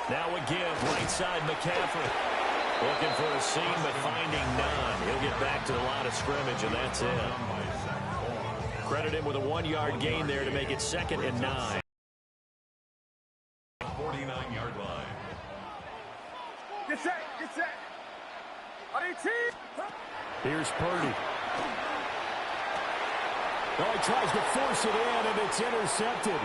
Now again, right side McCaffrey. Looking for a seam, but finding none. He'll get back to the line of scrimmage, and that's it. Credit him with a 1-yard gain there to make it 2nd and 9. 49-yard line. Get set, get set. Here's Purdy. Oh, he tries to force it in, and it's intercepted.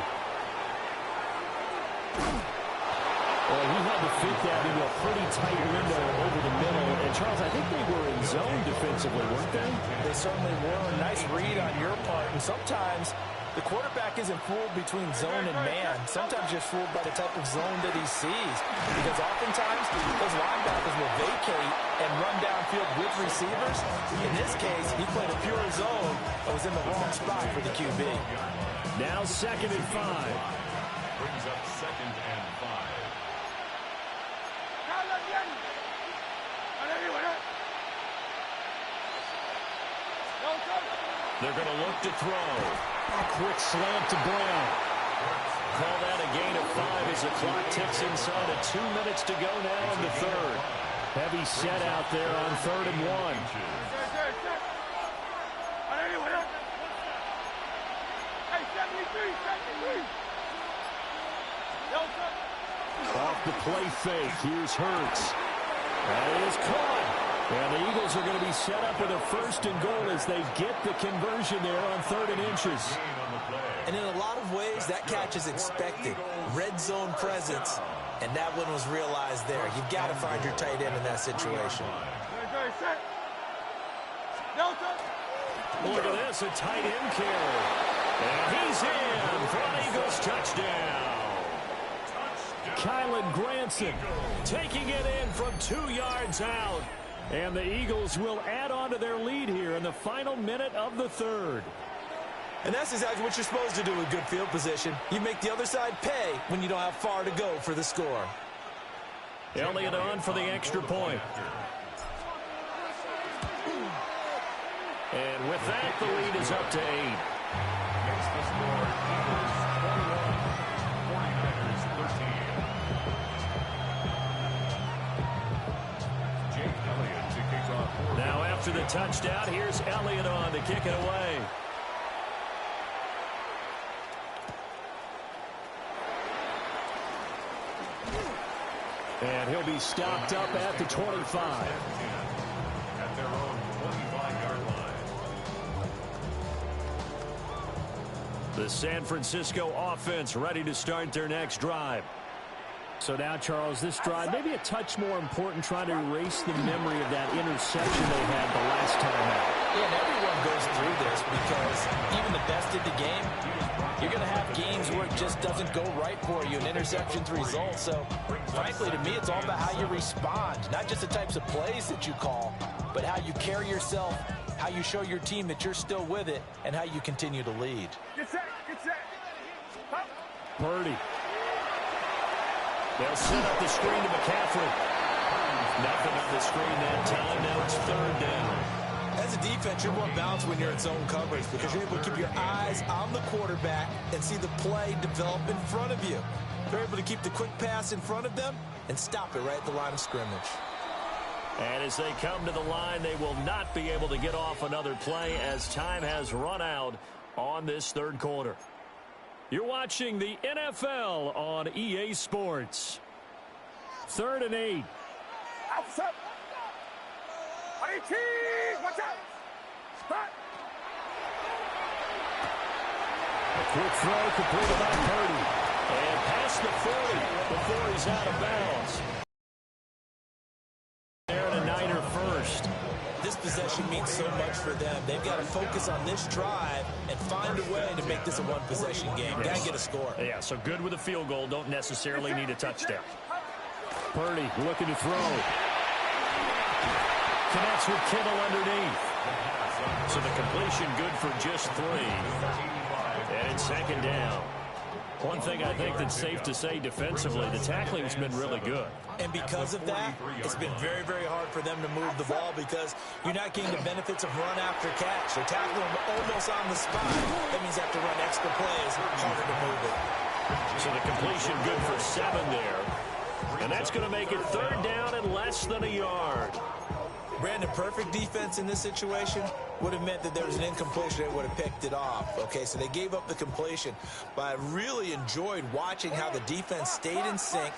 Well, he had to fit that into a pretty tight window over the middle. And, Charles, I think they were in zone defensively, weren't they? They certainly were. Nice read on your part. And sometimes the quarterback isn't fooled between zone and man. Sometimes you're fooled by the type of zone that he sees. Because oftentimes those linebackers will vacate and run downfield with receivers. In this case, he played a pure zone and was in the wrong spot for the QB. Now 2nd and 5. Brings up 2nd and 5. They're going to look to throw. A quick slant to Brown. Call that a gain of 5 as the clock ticks inside of 2 minutes to go now in the 3rd. Heavy set out there on 3rd and 1. Off the play fake. Here's Hurts. That is caught. And the Eagles are going to be set up with a 1st and goal as they get the conversion there on 3rd and inches. And in a lot of ways, that catch is expected. Red zone presence, and that one was realized there. You've got to find your tight end in that situation. Look at this, a tight end carry. And he's in for an Eagles touchdown. Kylan Granson taking it in from 2 yards out. And the Eagles will add on to their lead here in the final minute of the 3rd. And that's exactly what you're supposed to do with good field position. You make the other side pay when you don't have far to go for the score. Elliott on for the extra point. And with that, the lead is up to 8. Makes the score Eagles 21, 49ers 13. Jake Elliott to kick off. Now after the touchdown, here's Elliott on to kick it away. And he'll be stopped up at the 25. At their own 25-yard line. The San Francisco offense ready to start their next drive. So now, Charles, this drive maybe a touch more important, trying to erase the memory of that interception they had the last time out. Yeah, and everyone goes through this because even the best in the game, you're going to have games where it just doesn't go right for you, and interceptions result. So, frankly, to me, it's all about how you respond, not just the types of plays that you call, but how you carry yourself, how you show your team that you're still with it, and how you continue to lead. Get set, get set. Purdy. They'll set up the screen to McCaffrey. Nothing on the screen that time. Now it's 3rd down. As a defense, you're more balanced when you're in zone coverage because you're able to keep your eyes on the quarterback and see the play develop in front of you. You're able to keep the quick pass in front of them and stop it right at the line of scrimmage. And as they come to the line, they will not be able to get off another play as time has run out on this 3rd quarter. You're watching the NFL on EA Sports. 3rd and 8. Outside. Watch out. Spot. A quick throw completed by Purdy. And past the 40 before he's out of bounds. There to Niner first. This possession means so much for them. They've got to focus on this drive and find a way to make this a one-possession game. Got to get a score. Yeah, so good with a field goal. Don't necessarily need a touchdown. Purdy looking to throw. Connects with Kittle underneath. So the completion good for just 3. And it's 2nd down. One thing I think that's safe to say defensively, the tackling has been really good. And because of that, it's been very, very hard for them to move the ball because you're not getting the benefits of run after catch. They're tackling them almost on the spot. That means they have to run extra plays, harder to move it. So the completion good for 7 there. And that's going to make it 3rd down and less than a yard. Brandon, perfect defense in this situation would have meant that there was an incompletion. They would have picked it off. Okay, so they gave up the completion. But I really enjoyed watching how the defense stayed in sync,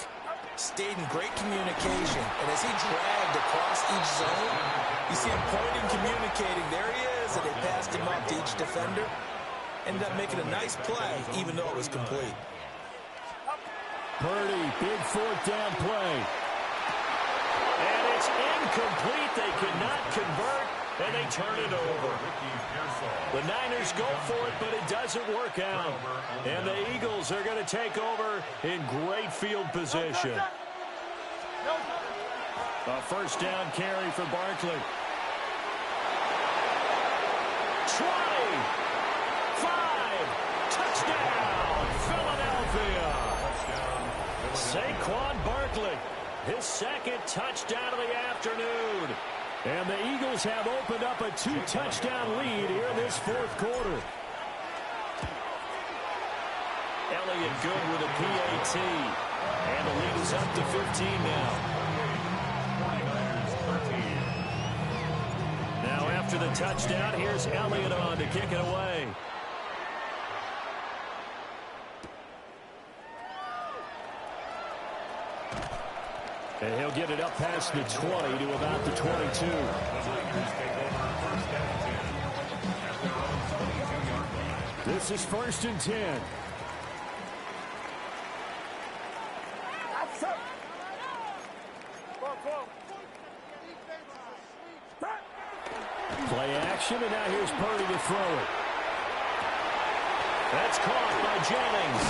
stayed in great communication. And as he dragged across each zone, you see him pointing, communicating. There he is, and they passed him up to each defender. Ended up making a nice play, even though it was complete. Purdy, big 4th down play. And it's incomplete. They cannot convert, and they turn it over. The Niners go for it, but it doesn't work out. And the Eagles are going to take over in great field position. A 1st down carry for Barkley. 20, 5, touchdown, Philadelphia. Saquon Barkley, his 2nd touchdown of the afternoon. And the Eagles have opened up a 2-touchdown lead here in this 4th quarter. Elliott good with a PAT. And the lead is up to 15 now. Now after the touchdown, here's Elliott on to kick it away. And he'll get it up past the 20 to about the 22. This is 1st and 10. Play action, and now here's Purdy to throw it. That's caught by Jennings.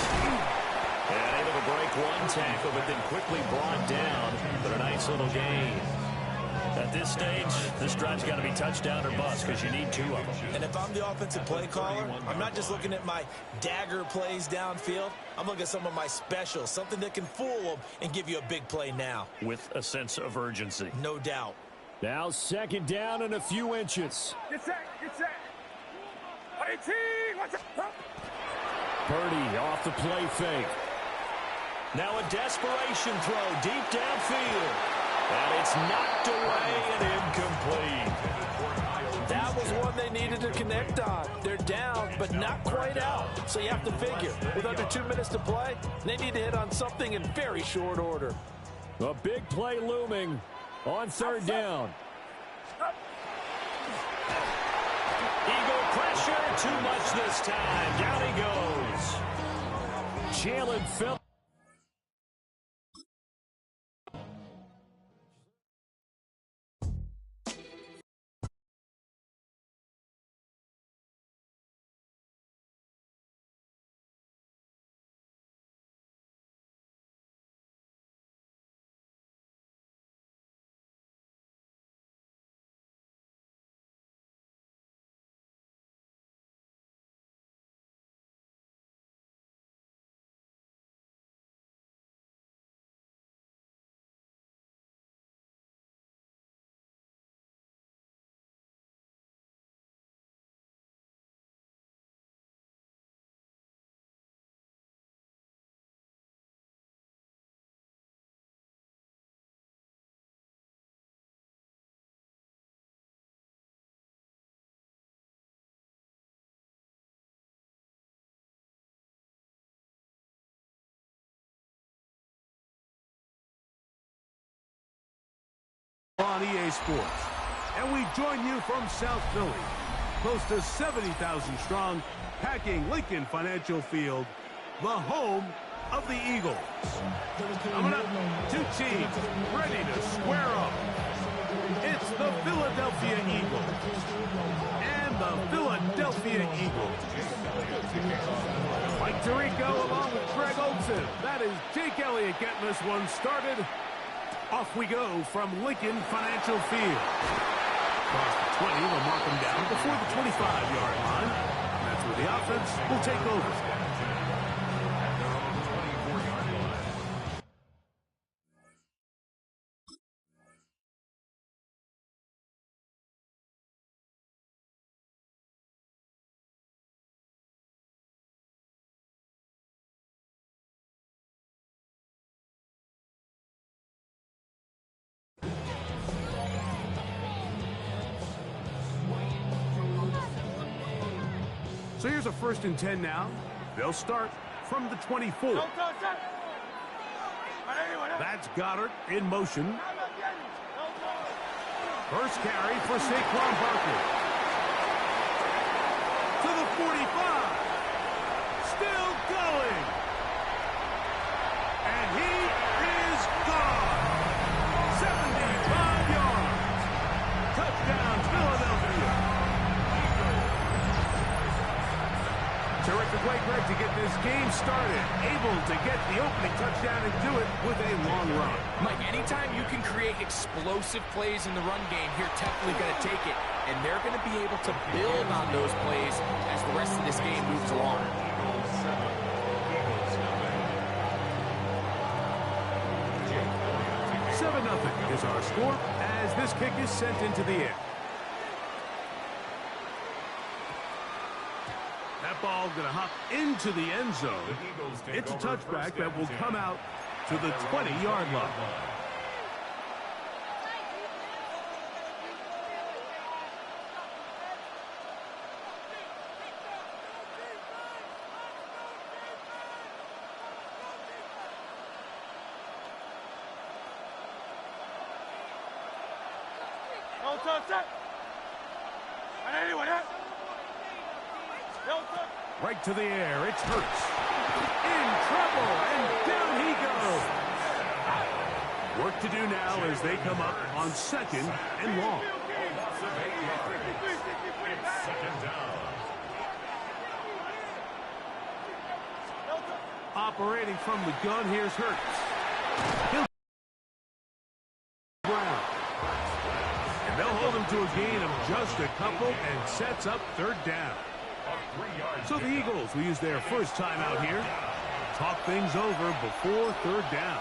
And able to break 1 tackle, but then quickly brought down. But a nice little gain. At this stage, this drive's got to be touchdown or bust because you need 2 of them. And if I'm the offensive play caller, I'm not just looking at my dagger plays downfield. I'm looking at some of my specials, something that can fool them and give you a big play now. With a sense of urgency. No doubt. Now 2nd down and a few inches. Get set, get set. 18, watch out. Purdy off the play fake. Now a desperation throw deep downfield. And it's knocked away and incomplete. That was one they needed to connect on. They're down, but not quite out. So you have to figure, with under 2 minutes to play, they need to hit on something in very short order. A big play looming on 3rd down. Eagle pressure, too much this time. Down he goes. Jalen Phillips. On EA Sports. And we join you from South Philly, close to 70,000 strong, packing Lincoln Financial Field, the home of the Eagles. Coming up, 2 teams ready to square up. It's the Philadelphia Eagles and the Philadelphia Eagles. Mike Tirico along with Greg Olson. That is Jake Elliott getting this one started. Off we go from Lincoln Financial Field. Across the 20, they'll mark them down before the 25-yard line. That's where the offense will take over. So here's a 1st and 10 now. They'll start from the 24. That's Goddard in motion. First carry for Saquon Barkley. To the 45. Still going. And he is gone. 75 yards. Touchdown, Philadelphia. Terrific way, Greg, to get this game started. Able to get the opening touchdown and do it with a long run. Mike, anytime you can create explosive plays in the run game, you're definitely going to take it. And they're going to be able to build on those plays as the rest of this game moves along. 7-0 is our score as this kick is sent into the air. That ball going to hop into the end zone. It's a touchback that will come out to the 20-yard line. Right to the air, it's Hurts. In trouble, and down he goes. Work to do now as they come up on 2nd and long. Operating from the gun, here's Hurts. He'll ground. And they'll hold him to a gain of just a couple and sets up 3rd down. So the Eagles will use their first time out here. Talk things over before 3rd down.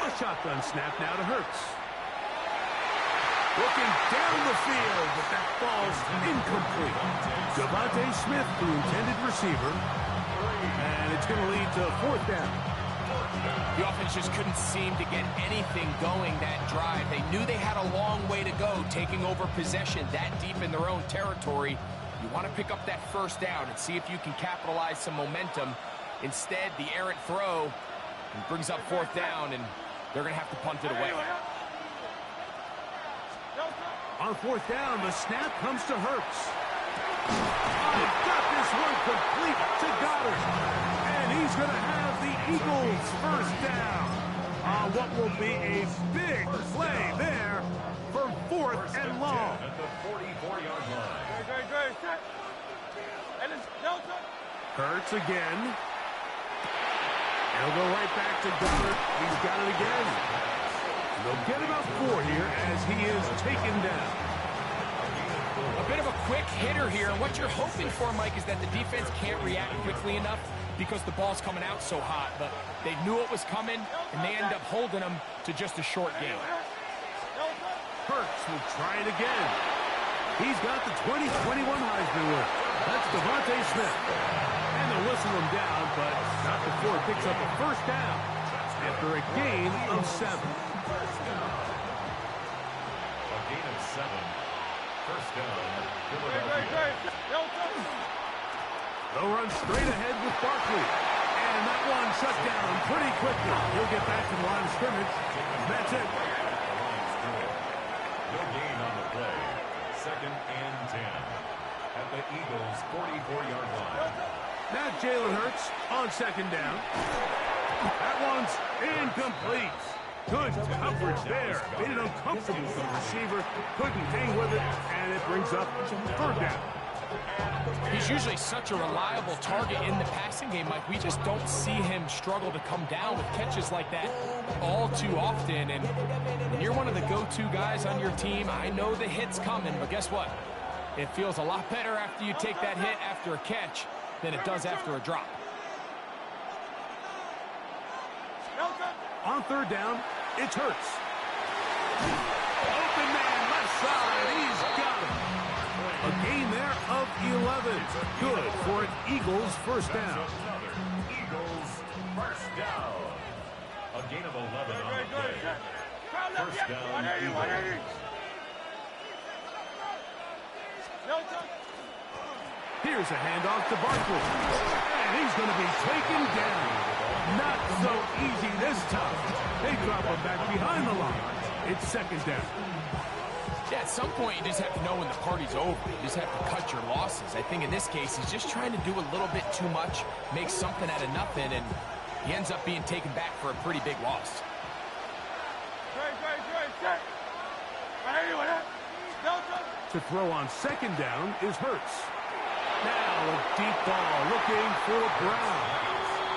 A shotgun snap now to Hurts. Looking down the field, but that ball's incomplete. Devontae Smith, the intended receiver, and it's going to lead to 4th down. The offense just couldn't seem to get anything going that drive. They knew they had a long way to go, taking over possession that deep in their own territory. You want to pick up that 1st down and see if you can capitalize some momentum. Instead, the errant throw brings up 4th down, and they're going to have to punt it away. On 4th down, the snap comes to Hurts. Oh, got this one complete to Goddard. And he's going to have the Eagles' 1st down on what will be a big play there for 4th and long. At the 44-yard line. Hurts again. He'll go right back to Goddard. He's got it again. They'll get about 4 here as he is taken down. A bit of a quick hitter here, and what you're hoping for, Mike, is that the defense can't react quickly enough because the ball's coming out so hot. But they knew it was coming, and they end up holding them to just a short game. Hurts will try it again. He's got the 2021 Heisman winner. That's Devontae Smith. And they'll whistle him down, but not before it picks up a 1st down after a gain of 7. A gain of 7. 1st down. They'll run straight ahead with Barkley. And that one shut down pretty quickly. He'll get back to the line of scrimmage. That's it. No gain on the play. 2nd and 10. At the Eagles' 44-yard line. Now Jalen Hurts on 2nd down. That one's incomplete. Good coverage there. Made it uncomfortable for the receiver. Couldn't hang with it, and it brings up 3rd down. He's usually such a reliable target in the passing game, Mike. We just don't see him struggle to come down with catches like that all too often. And when you're one of the go-to guys on your team, I know the hit's coming, but guess what? It feels a lot better after you take that hit after a catch than it does after a drop. On 3rd down, it's Hurts. Open man, left side, he's got him. first down. Eagles first down. A gain of 11 on the play. First down, Eagles. Here's a handoff to Barkley. And he's going to be taken down. Not so easy this time. They drop him back behind the line. It's second down. Yeah, at some point you just have to know when the party's over. You just have to cut your losses. I think in this case he's just trying to do a little bit too much, make something out of nothing, and he ends up being taken back for a pretty big loss. To throw on second down is Hurts. Now a deep ball looking for Brown.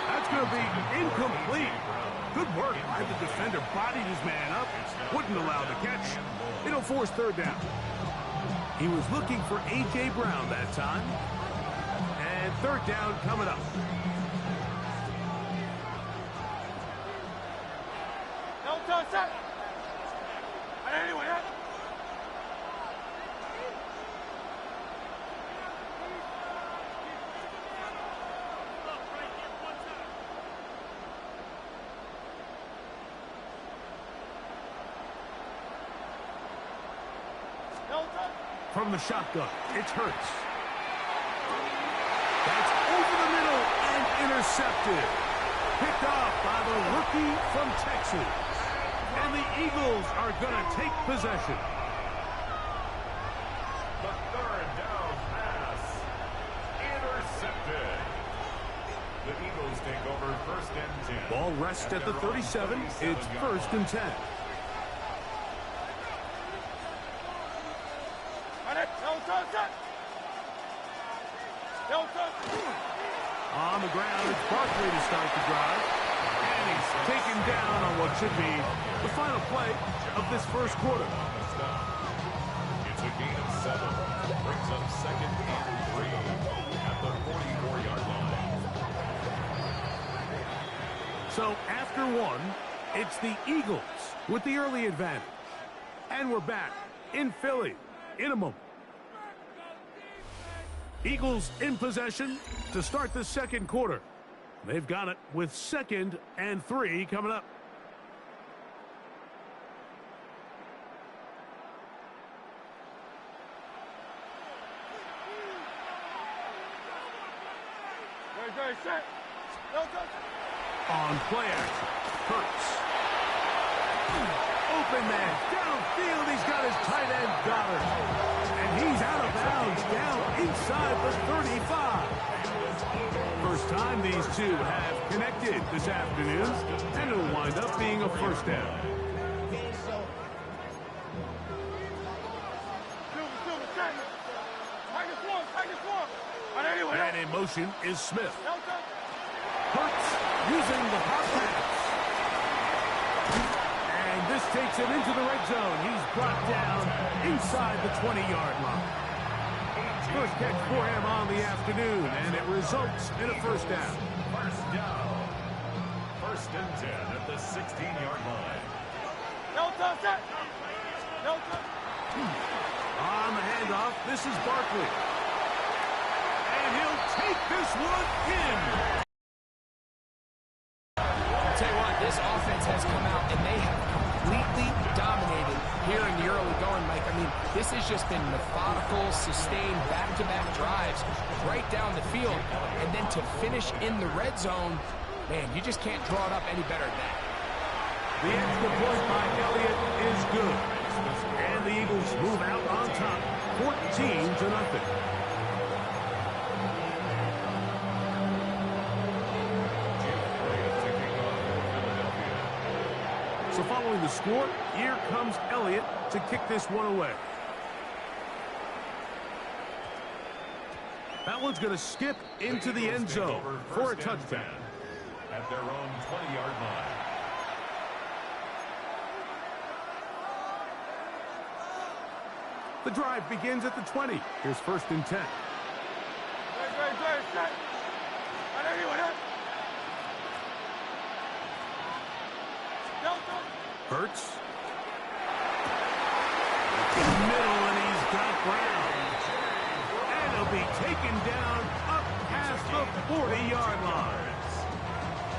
That's going to be incomplete. Good work by the defender. Bodied his man up. Wouldn't allow the catch. It'll force third down. He was looking for A.J. Brown that time. And third down coming up. From the shotgun, it's Hurts. That's over the middle and intercepted. Picked off by the rookie from Texas. And the Eagles are going to take possession. The third down pass. Intercepted. The Eagles take over first and 10. Ball rests at the 37. It's first and 10. On the ground, it's Barkley to start the drive. And he's taken down on what should be the final play of this first quarter. It's a gain of 7. Brings up second and 3 at the 44-yard line. So after one, it's the Eagles with the early advantage. And we're back in Philly in a moment. Eagles in possession to start the second quarter. They've got it with second and 3 coming up. On play action, Hurts. Open man, downfield, he's got his tight end Goddard. And he's out of bounds, down inside the 35. First time these two have connected this afternoon, and it'll wind up being a first down. And in motion is Smith. Hurts using the hot pass. And this takes him into the red zone. He's brought down inside the 20-yard line. First catch for him on the afternoon, and it results in a first down. First down. First and 10 at the 16-yard line. On the handoff, this is Barkley. And he'll take this one in. I'll tell you what, this offense has come out, and they have completely dominated here in the early going, Mike. I mean, this has just been methodical, sustained, back-to-back drives right down the field. And then to finish in the red zone, man, you just can't draw it up any better than that. The extra point by Elliott is good. And the Eagles move out on top, 14-0. So following the score, here comes Elliott to kick this one away. That one's going to skip into the end zone for a touchdown. At their own 20-yard line. The drive begins at the 20. Here's first and 10. Hurts. In the middle, and he's got Brown. And he'll be taken down up past the 40-yard line.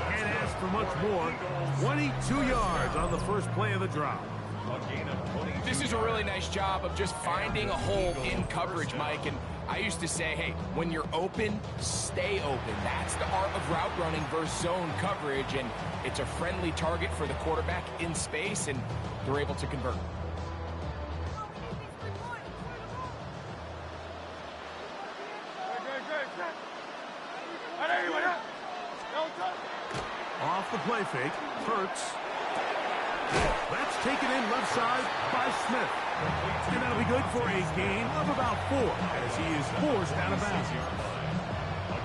Can't ask for much more. 22 yards on the first play of the drive. This is a really nice job of just finding a hole in coverage, Mike. And I used to say, hey, when you're open, stay open. That's the art of route running versus zone coverage. And it's a friendly target for the quarterback in space, and they're able to convert. Off the play fake, Hurts. That's taken in left side by Smith. And that'll be good for a gain of about 4 as he is forced out of bounds. A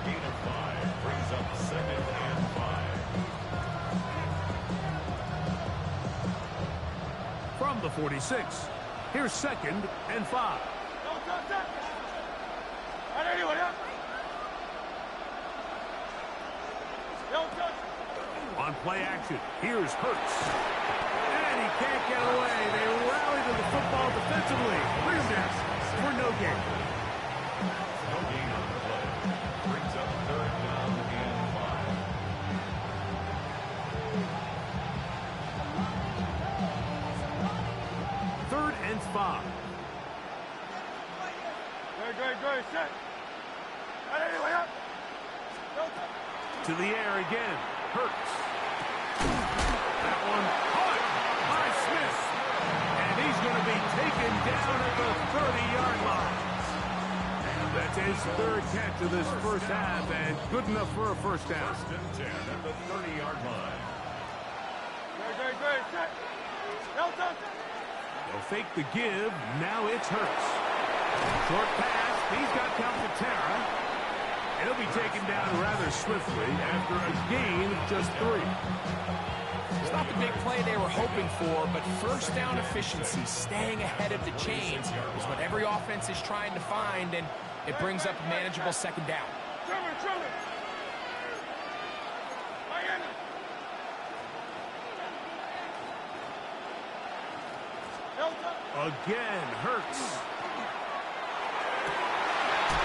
gain of 5 brings up 2nd and 5. From the 46, here's 2nd and 5. On play action, here's Hurts. And he can't get away. They rally to the football defensively. Bring him down for no gain. No gain on the play. Brings up 3rd down and 5. 3rd and 5. Good. Set. To the air again. Hurts. That one caught by Smith. And he's going to be taken down at the 30-yard line. And that's his 3rd catch of this first half, and good enough for a first down. 1st and 10 at the 30-yard line. Good. Set. They'll fake the give. Now it's Hurts. Short pass. He's got count to Tara. He'll be taken down rather swiftly after a gain of just 3. It's not the big play they were hoping for, but first down efficiency, staying ahead of the chains, is what every offense is trying to find, and it brings up a manageable 2nd down. Again, Hurts.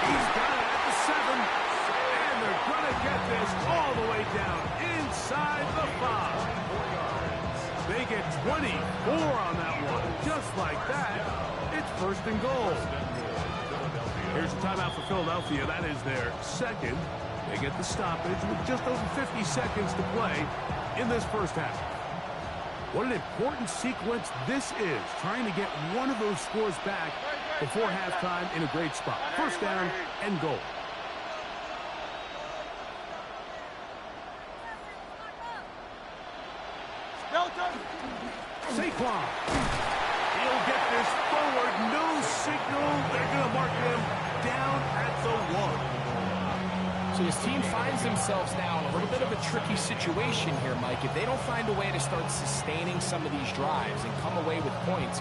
He's got it at the 7. And they're going to get this all the way down inside the 5. They get 24 on that one. Just like that, it's 1st and goal. Here's a timeout for Philadelphia. That is their 2nd. They get the stoppage with just over 50 seconds to play in this first half. What an important sequence this is, trying to get one of those scores back before halftime in a great spot. 1st down and goal. Saquon. He'll get this forward. No signal. They're going to mark him down at the 1. So this team finds themselves now in a little bit of a tricky situation here, Mike. If they don't find a way to start sustaining some of these drives and come away with points,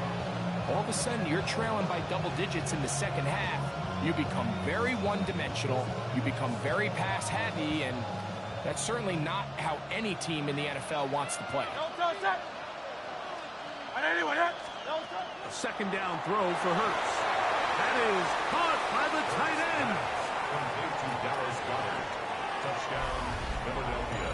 all of a sudden you're trailing by double digits in the 2nd half. You become very one-dimensional. You become very pass-heavy, and that's certainly not how any team in the NFL wants to play. A 2nd down throw for Hurts. That is caught by the tight end. Complete to Dallas Goedert. Touchdown, Philadelphia.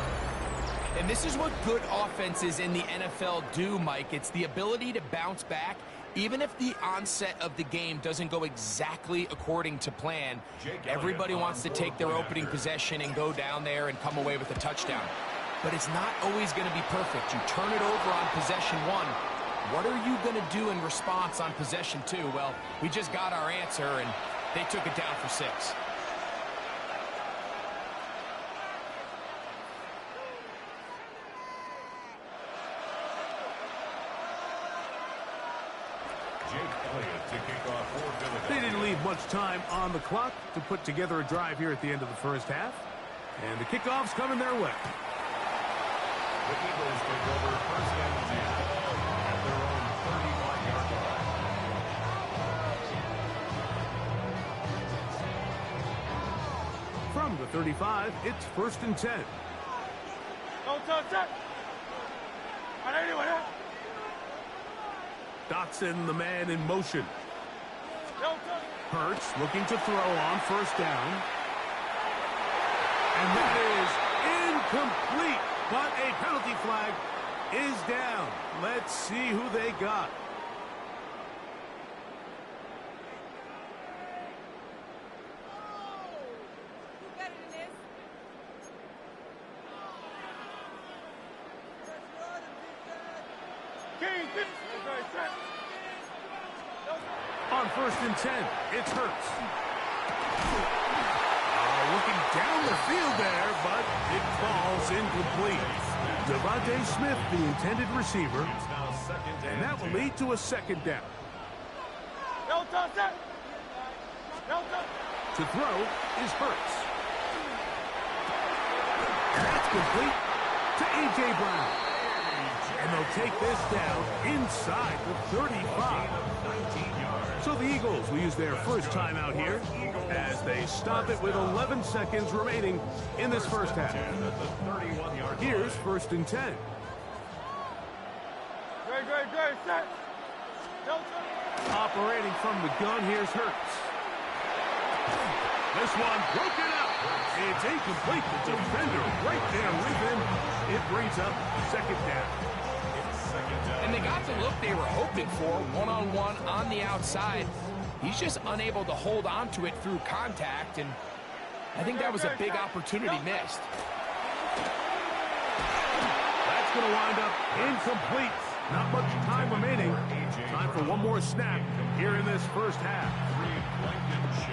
And this is what good offenses in the NFL do, Mike. It's the ability to bounce back. Even if the onset of the game doesn't go exactly according to plan, everybody wants to take their opening possession and go down there and come away with a touchdown. But it's not always going to be perfect. You turn it over on possession 1. What are you going to do in response on possession 2? Well, we just got our answer, and they took it down for 6. They didn't leave much time on the clock to put together a drive here at the end of the first half. And the kickoff's coming their way. The Eagles take over 1st and 10 at their own 35-yard line. From the 35, it's 1st and 10. Dotson, the man in motion. Hurts looking to throw on 1st down. And that is incomplete. But a penalty flag is down. Let's see who they got. On 1st and 10, it's Hurts. Looking down the field there, but it falls incomplete. Devontae Smith, the intended receiver, and that will lead to a second down. To throw is Hurts. And that's complete to A.J. Brown. And they'll take this down inside the 35. So the Eagles will use their first timeout here as they stop it with 11 seconds remaining in this first half. Here's 1st and 10. Operating from the gun, here's Hurts. This one broken up. It's incomplete. The defender right there with him. It brings up second down. And they got the look they were hoping for, one-on-one on the outside. He's just unable to hold on to it through contact, and I think that was a big opportunity missed. That's going to wind up incomplete. Not much time remaining. Time for one more snap here in this first half.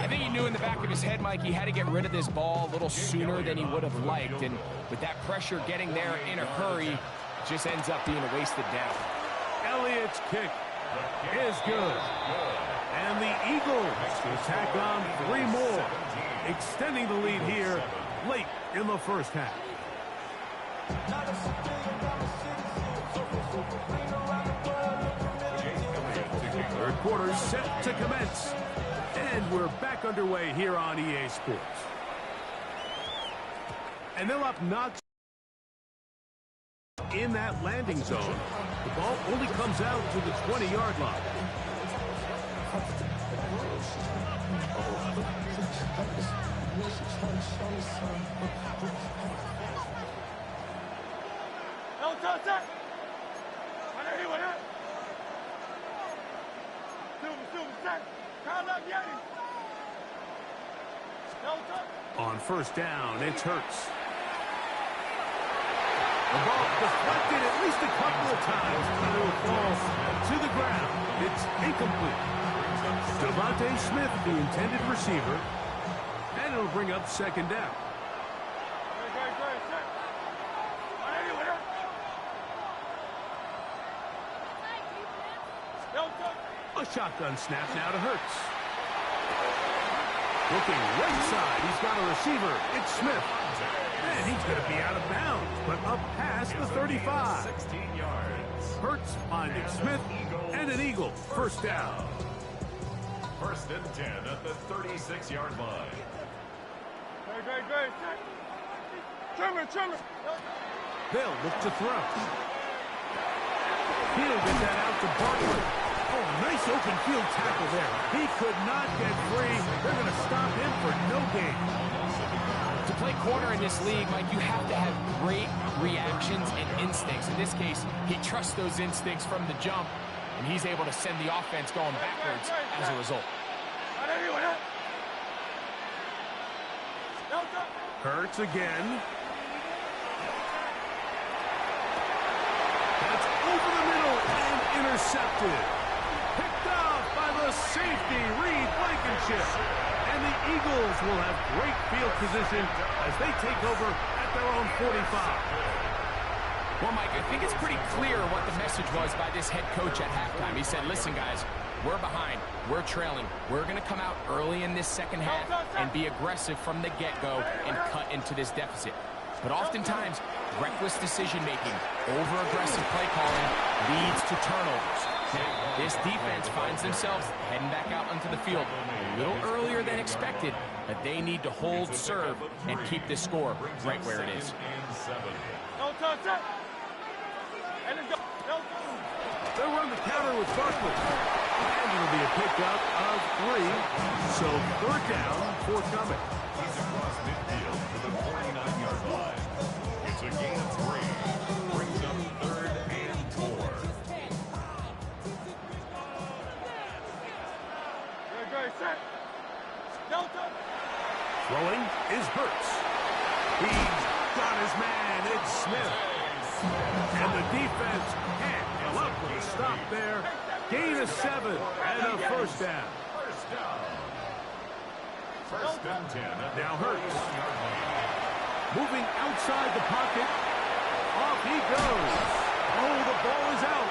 I think he knew in the back of his head, Mike, he had to get rid of this ball a little sooner than he would have liked, and with that pressure getting there in a hurry, it just ends up being a wasted down. Elliott's kick is good. And the Eagles will tack on 3 more, extending the lead here late in the first half. Third quarter set to commence. And we're back underway here on EA Sports. And they'll up not in that landing zone. The ball only comes out to the 20-yard line. On 1st down, it's Hurts. The ball deflected at least a couple of times, but it will fall to the ground. It's incomplete. Devontae Smith, the intended receiver, and it'll bring up second down. A shotgun snap now to Hurts. Looking right side, he's got a receiver. It's Smith. And he's going to be out of bounds, but up past the 35. 16 yards. Hurts finding Smith, and an Eagle. First down. 1st and 10 at the 36-yard line. They'll look to throw. He'll get that out to Barkley. Oh, nice open field tackle there. He could not get free. They're going to stop him for no gain. To play corner in this league, Mike, you have to have great reactions and instincts. In this case, he trusts those instincts from the jump, and he's able to send the offense going backwards as a result. Hurts again. That's over the middle and intercepted. Picked off by the safety, Reed Blankenship. And the Eagles will have great field position as they take over at their own 45. Well, Mike, I think it's pretty clear what the message was by this head coach at halftime. He said, listen, guys, we're behind. We're trailing. We're going to come out early in this second half and be aggressive from the get-go and cut into this deficit. But oftentimes, reckless decision-making, over-aggressive play calling leads to turnovers. Now, this defense finds themselves heading back out onto the field a little earlier than expected, but they need to hold serve and keep this score right where it is. They'll run the counter with Barkley. And it'll be a pickup of 3. So 3rd down forthcoming. He's across midfield for the 49 Throwing is Hurts. He's got his man. It's Smith. And the defense can't come up with a stop there. Gain of 7 and a first down. First and 10. Now Hurts. Moving outside the pocket. Off he goes. Oh, the ball is out.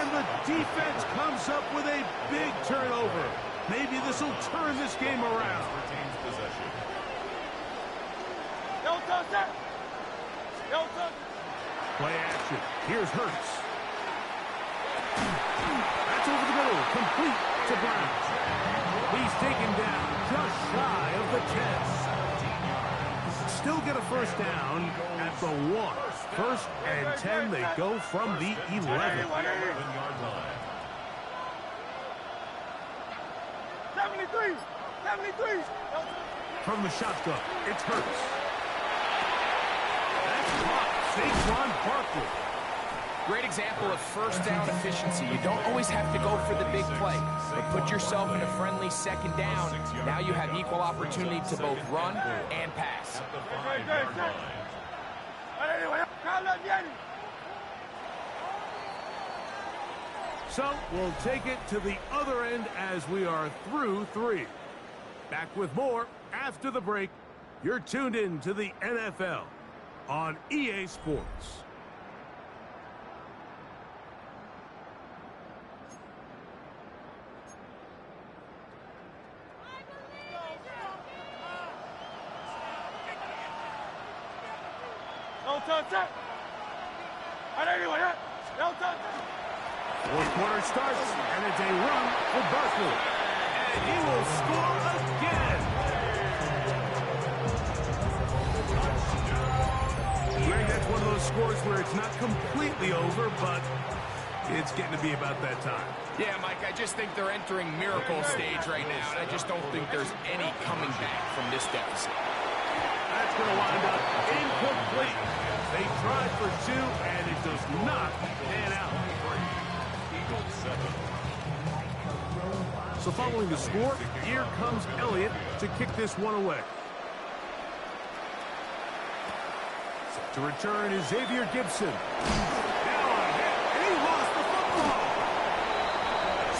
And the defense comes up with a big turnover. Maybe this will turn this game around. Retains possession. Play action. Here's Hurts. That's over the middle. Complete to Brown. He's taken down just shy of the 10. Still get a first down at the 1. First and 10. They go from the 11. 11-yard line. 73. From the shotgun, it's Hurts. That's caught. Saquon Barkley. Great example of first down efficiency. You don't always have to go for the big play, but put yourself in a friendly second down. Now you have equal opportunity to both run and pass. At the 5-yard line. So we'll take it to the other end as we are through 3. Back with more after the break. You're tuned in to the NFL on EA Sports. Fourth quarter starts, and it's a run for Barkley. And he will score again. Greg, that's one of those scores where it's not completely over, but it's getting to be about that time. Yeah, Mike, I just think they're entering miracle stage right now, and I just don't think there's any coming back from this deficit. That's going to wind up incomplete. They tried for 2, and it does not pan out. So following the score, here comes Elliott to kick this one away. Set to return is Xavier Gibson. Now ahead, and he lost the football.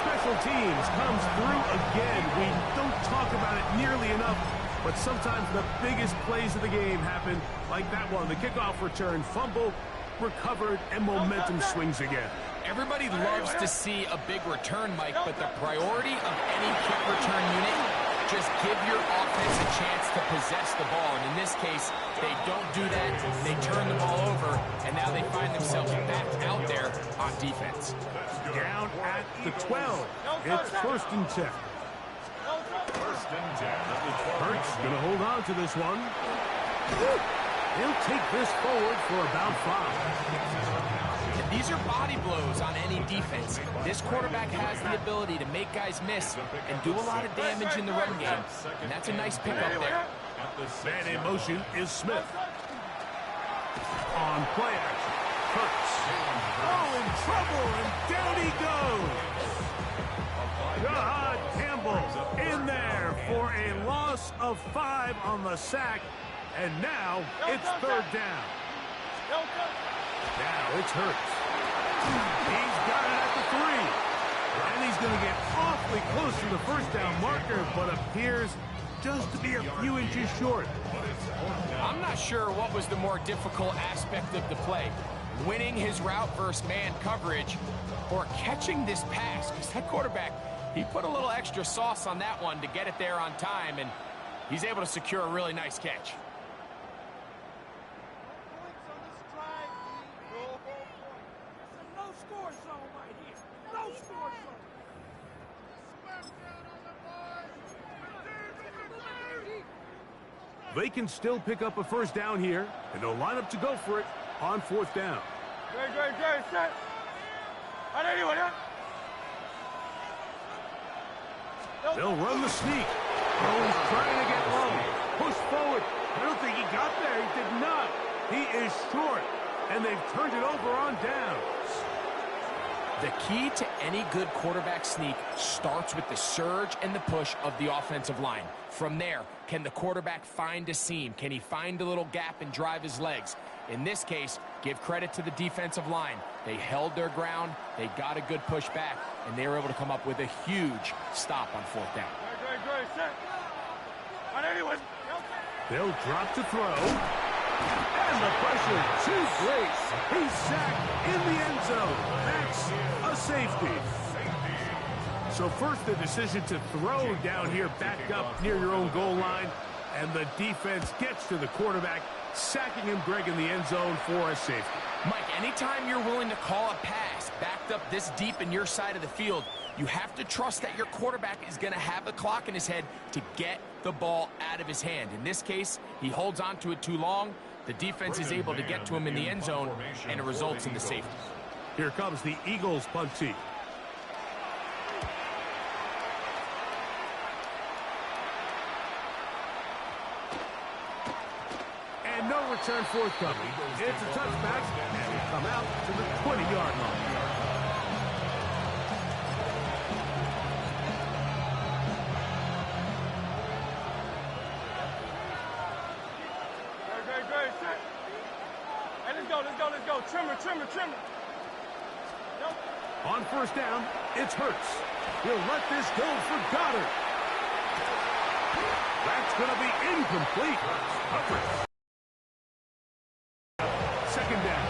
Special teams comes through again. We don't talk about it nearly enough, but sometimes the biggest plays of the game happen like that one. The kickoff return, fumble, recovered, and momentum swings again. Everybody loves to see a big return, Mike, but the priority of any kick return unit, just give your offense a chance to possess the ball. And in this case, they don't do that. They turn the ball over, and now they find themselves back out there on defense. Down at the 12. It's first and 10. First and 10. Hurts going to hold on to this one. He'll take this forward for about 5. These are body blows on any defense. This quarterback has the ability to make guys miss and do a lot of damage in the run game. And that's a nice pickup there. Man in motion is Smith. On play action, Hurts. Oh, in trouble, and down he goes. God, Campbell in there for a loss of 5 on the sack. And now it's third down. Now it's Hurts. He's got it at the 3. And he's going to get awfully close to the first down marker, but appears just to be a few inches short. I'm not sure what was the more difficult aspect of the play. Winning his route versus man coverage or catching this pass. Because that quarterback, he put a little extra sauce on that one to get it there on time, and he's able to secure a really nice catch. They can still pick up a first down here, and they'll line up to go for it on fourth down. Set. They'll run the sneak. Oh, he's trying to get low. Push forward. I don't think he got there. He did not. He is short, and they've turned it over on downs. The key to any good quarterback sneak starts with the surge and the push of the offensive line. From there, can the quarterback find a seam? Can he find a little gap and drive his legs? In this case, give credit to the defensive line. They held their ground, they got a good push back, and they were able to come up with a huge stop on fourth down. They'll drop to throw. And the pressure too great. He's sacked in the end zone. That's a safety. So first the decision to throw down here back up near your own goal line. And the defense gets to the quarterback, sacking him, Greg, in the end zone for a safety. Mike, anytime you're willing to call a pass backed up this deep in your side of the field, you have to trust that your quarterback is going to have the clock in his head to get the ball out of his hand. In this case, he holds on to it too long. The defense is able to get to him in the end zone, and it results in the safety. Here comes the Eagles punt team. And no return forthcoming. It's a touchback, and we come out to the 20-yard line. Trimmer. On first down, it's Hurts. He'll let this go for Goddard. That's going to be incomplete. Second down.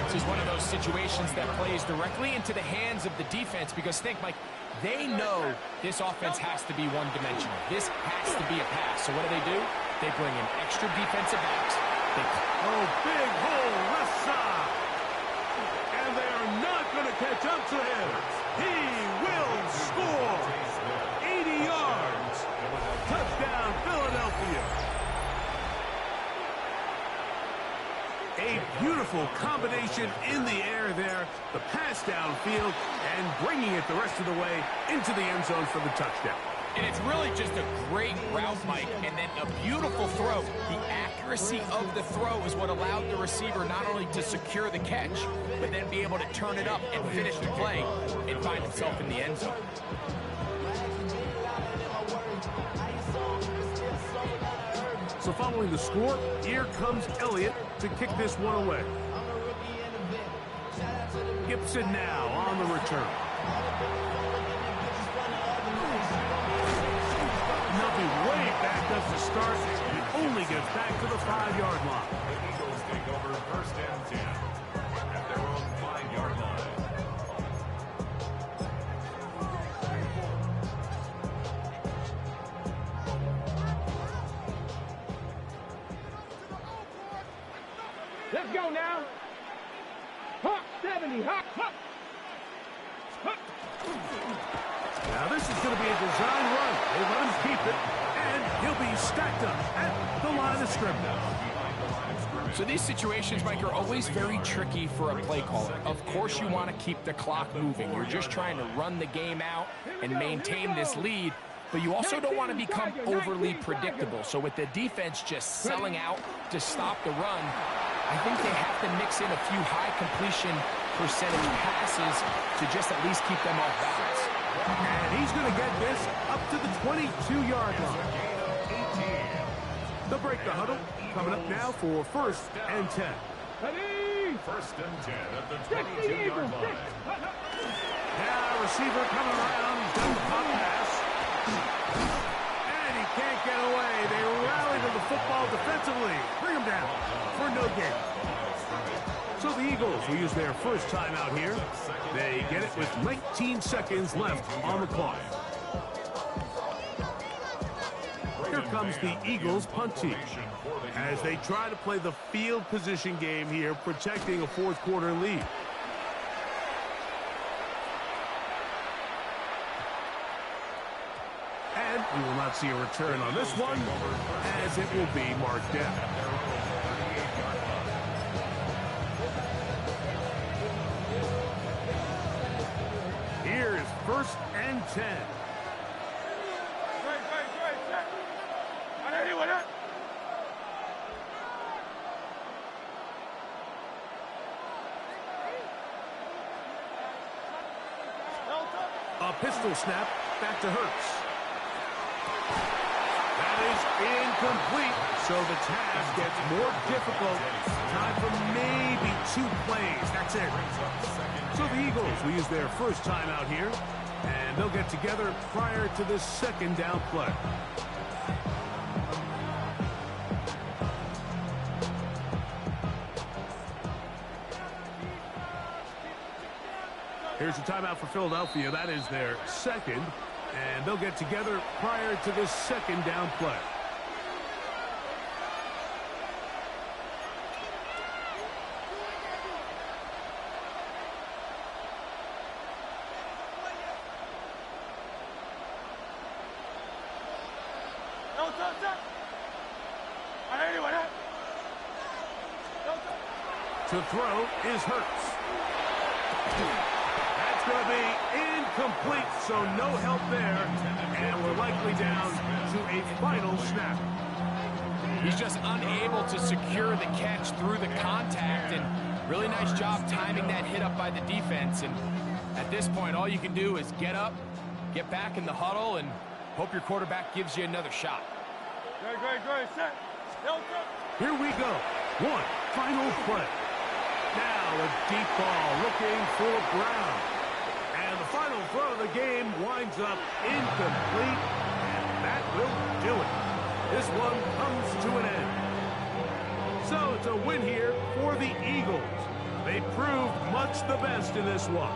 This is one of those situations that plays directly into the hands of the defense because think, Mike, they know this offense has to be one-dimensional. This has to be a pass. So what do? They bring in extra defensive backs. Big hole left side. And they are not going to catch up to him. He will score. 80 yards. Touchdown, Philadelphia. A beautiful combination in the air there. The pass downfield and bringing it the rest of the way into the end zone for the touchdown. And it's really just a great route, Mike, and then a beautiful throw. The accuracy of the throw is what allowed the receiver not only to secure the catch, but then be able to turn it up and finish the play and find himself in the end zone. So following the score, here comes Elliott to kick this one away. Gibson now on the return. They'll be way back up to start. It only gets back to the 5-yard line. The Eagles take over first and 10 at their own 5-yard line. Let's go now. Hop, 70, hop. Now this is going to be a design run. They let him keep it, and he'll be stacked up at the line of scrimmage. So these situations, Mike, are always very tricky for a play caller. Of course you want to keep the clock moving. You're just trying to run the game out and maintain this lead, but you also don't want to become overly predictable. So with the defense just selling out to stop the run, I think they have to mix in a few high completion percentage passes to just at least keep them off balance. And he's going to get this up to the 22-yard line. They'll break the huddle. Coming up now for first and 10. First and 10 at the 22-yard line. Now receiver coming around. Down the pop pass. And he can't get away. They rally to the football defensively. Bring him down for no gain. So the Eagles will use their first time out here. They get it with 19 seconds left on the clock. Here comes the Eagles punt team as they try to play the field position game here, protecting a fourth quarter lead. And we will not see a return on this one, as it will be marked down. Here is first and 10. Pistol snap, back to Hurts. That is incomplete, so the task gets more difficult. Time for maybe 2 plays. That's it. So the Eagles will use their first timeout here, and they'll get together prior to the second down play. Here's a timeout for Philadelphia. That is their second, and they'll get together prior to the second down play. To throw is Hurts. That's going to be incomplete, so no help there. And we're likely down to a final snap. He's just unable to secure the catch through the contact, and really nice job timing that hit up by the defense. And at this point, all you can do is get up, get back in the huddle, and hope your quarterback gives you another shot. Great, set. Here we go. One final play. Now a deep ball looking for Brown. And the final throw of the game winds up incomplete, and that will do it. This one comes to an end. So it's a win here for the Eagles. They proved much the best in this one.